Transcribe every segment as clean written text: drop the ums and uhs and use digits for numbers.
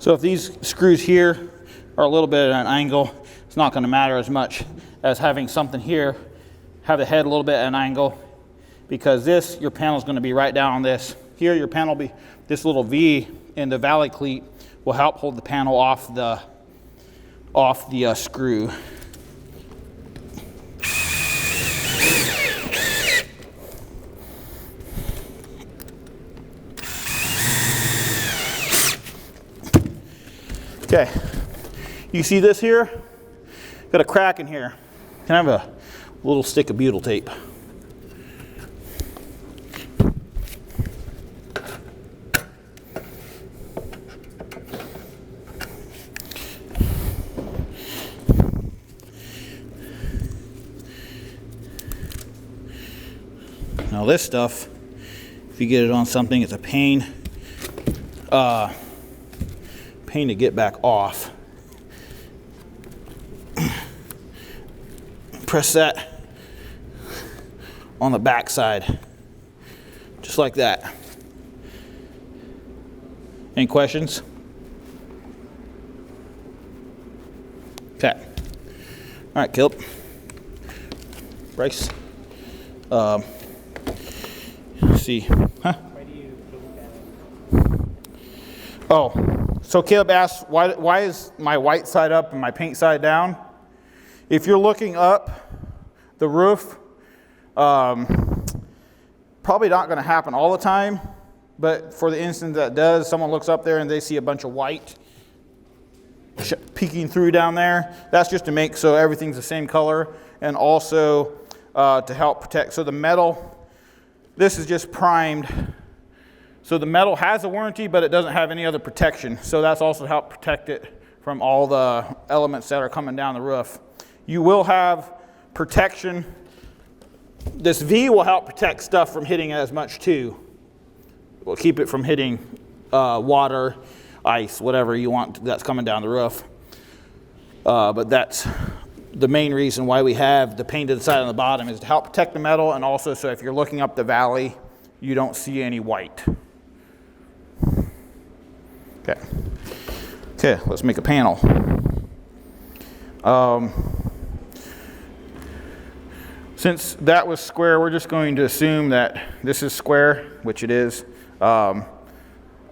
So if these screws here are a little bit at an angle, it's not going to matter as much as having something here have the head a little bit at an angle, because this, your panel is going to be right down on this. Here your panel will be, this little V in the valley cleat will help hold the panel off the screw. Okay, you see this here? Got a crack in here. Can I have a little stick of butyl tape? Now this stuff, if you get it on something, it's a pain to get back off. Press that on the back side, just like that. Any questions? Okay. All right, Caleb. Bryce. See. Huh? Why do you paint that? Oh, so Caleb asked, why is my white side up and my paint side down? If you're looking up the roof, probably not going to happen all the time, but for the instance that does, someone looks up there and they see a bunch of white peeking through down there. That's just to make so everything's the same color, and also to help protect. So the metal, this is just primed. So the metal has a warranty, but it doesn't have any other protection. So that's also to help protect it from all the elements that are coming down the roof. You will have protection. This V will help protect stuff from hitting it as much too. It will keep it from hitting water, ice, whatever you want that's coming down the roof. But that's the main reason why we have the painted side on the bottom, is to help protect the metal, and also so if you're looking up the valley, you don't see any white. Okay. Okay, let's make a panel. Since that was square, we're just going to assume that this is square, which it is. So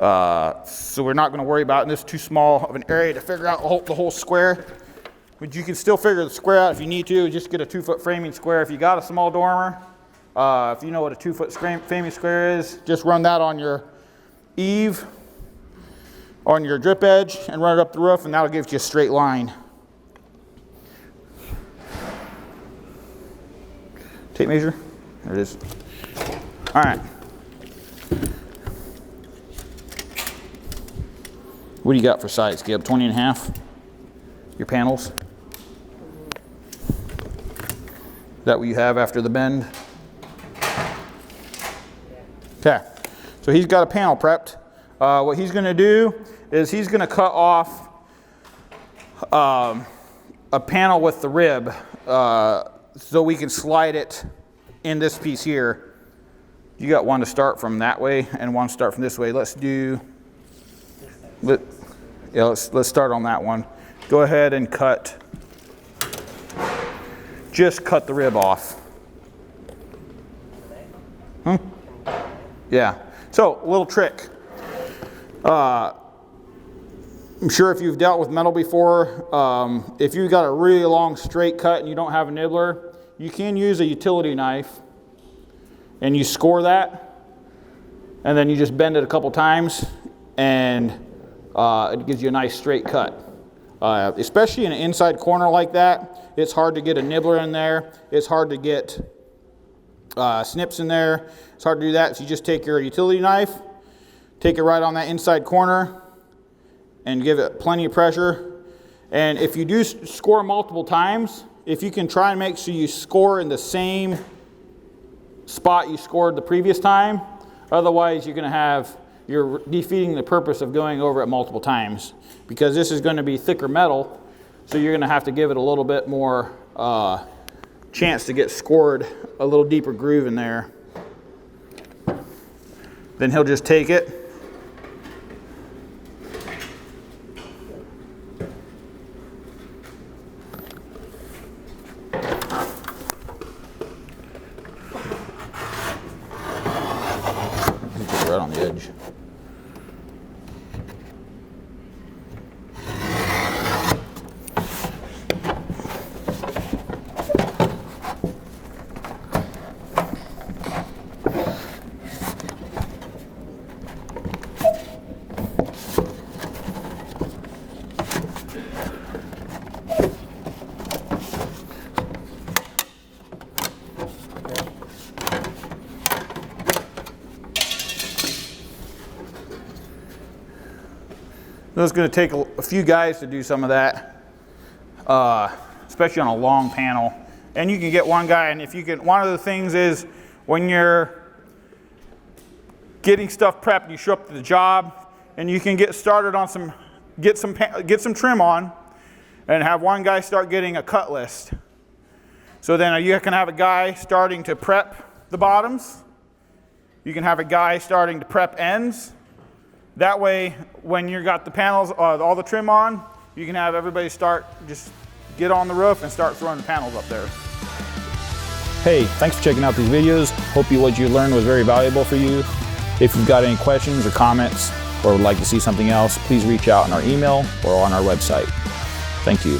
we're not going to worry about it. This is too small of an area to figure out the whole square. But you can still figure the square out if you need to. Just get a 2-foot framing square. If you got a small dormer, if you know what a 2-foot framing square is, just run that on your eave, on your drip edge, and run it up the roof, and that'll give you a straight line. Tape measure? There it is. All right. What do you got for size, Gib? 20 and a half? Your panels? Is that what you have after the bend? Okay. So he's got a panel prepped. What he's going to do is he's going to cut off a panel with the rib so we can slide it in this piece here. You got one to start from that way and one to start from this way. Let's start on that one. Go ahead and just cut the rib off. Yeah. So, a little trick. I'm sure if you've dealt with metal before, if you've got a really long straight cut and you don't have a nibbler, you can use a utility knife and you score that, and then you just bend it a couple times, and it gives you a nice straight cut. Especially in an inside corner like that, it's hard to get a nibbler in there. It's hard to get snips in there. It's hard to do that. So you just take your utility knife, take it right on that inside corner, and give it plenty of pressure. And if you do score multiple times, if you can try and make sure you score in the same spot you scored the previous time, otherwise you're defeating the purpose of going over it multiple times, because this is going to be thicker metal, so you're going to have to give it a little bit more chance to get scored a little deeper groove in there. Then he'll just take it right on the edge. So it's going to take a few guys to do some of that, especially on a long panel. And you can get one guy, and if you can, one of the things is when you're getting stuff prepped, you show up to the job, and you can get started on get some trim on, and have one guy start getting a cut list. So then you can have a guy starting to prep the bottoms. You can have a guy starting to prep ends. That way, when you got the panels, all the trim on, you can have everybody just get on the roof and start throwing the panels up there. Hey, thanks for checking out these videos. Hope what you learned was very valuable for you. If you've got any questions or comments or would like to see something else, please reach out on our email or on our website. Thank you.